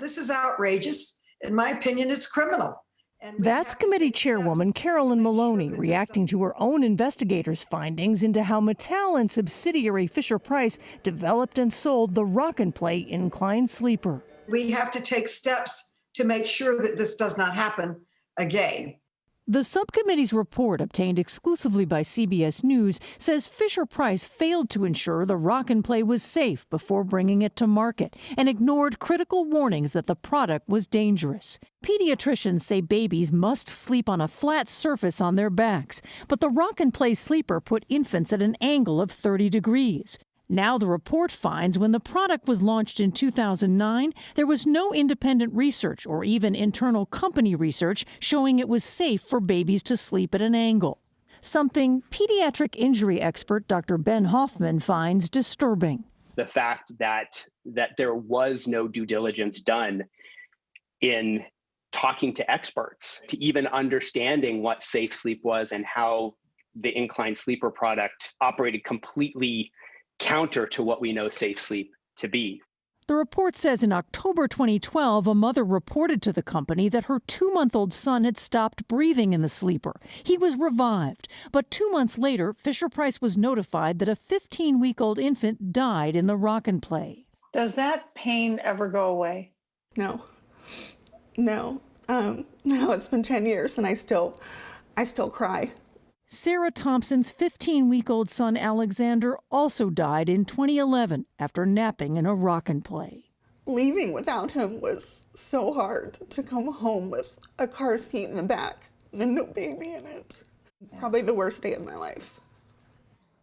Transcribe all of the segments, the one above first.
This is outrageous. In my opinion, it's criminal. That's committee chairwoman Carolyn Maloney reacting to her own investigators' findings into how Mattel and subsidiary Fisher-Price developed and sold the Rock and Play incline sleeper. We have to take steps to make sure that this does not happen again. The subcommittee's report, obtained exclusively by CBS News, says Fisher-Price failed to ensure the Rock and Play was safe before bringing it to market and ignored critical warnings that the product was dangerous. Pediatricians say babies must sleep on a flat surface on their backs, but the Rock and Play sleeper put infants at an angle of 30 degrees. Now the report finds when the product was launched in 2009, there was no independent research or even internal company research showing it was safe for babies to sleep at an angle. Something pediatric injury expert Dr. Ben Hoffman finds disturbing. The fact that there was no due diligence done in talking to experts, to even understanding what safe sleep was and how the incline sleeper product operated completely counter to what we know safe sleep to be. The report says in October 2012, a mother reported to the company that her 2-month-old son had stopped breathing in the sleeper. He was revived, but 2 months later, Fisher-Price was notified that a 15-week-old infant died in the Rock and Play. Does that pain ever go away? No. No, it's been 10 years and I still cry. Sarah Thompson's 15-week-old son, Alexander, also died in 2011 after napping in a Rock and Play. Leaving without him was so hard, to come home with a car seat in the back and no baby in it. Probably the worst day of my life.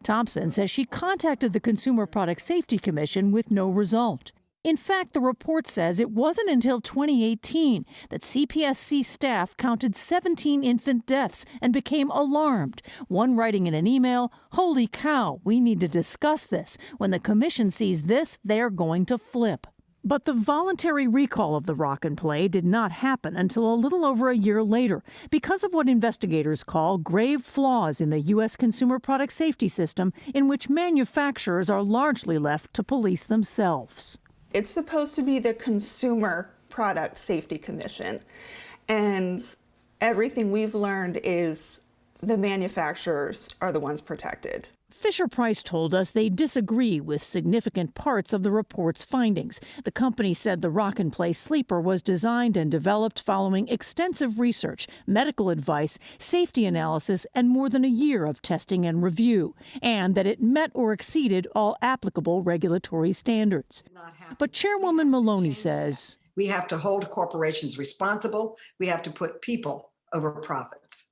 Thompson says she contacted the Consumer Product Safety Commission with no result. In fact, the report says it wasn't until 2018 that CPSC staff counted 17 infant deaths and became alarmed, one writing in an email, "Holy cow, we need to discuss this. When the commission sees this, they are going to flip." But the voluntary recall of the Rock and Play did not happen until a little over a year later because of what investigators call grave flaws in the U.S. consumer product safety system, in which manufacturers are largely left to police themselves. It's supposed to be the Consumer Product Safety Commission, and everything we've learned is the manufacturers are the ones protected. Fisher-Price told us they disagree with significant parts of the report's findings. The company said the Rock and Play sleeper was designed and developed following extensive research, medical advice, safety analysis, and more than a year of testing and review, and that it met or exceeded all applicable regulatory standards. But Chairwoman Maloney says, we have to hold corporations responsible. We have to put people over profits.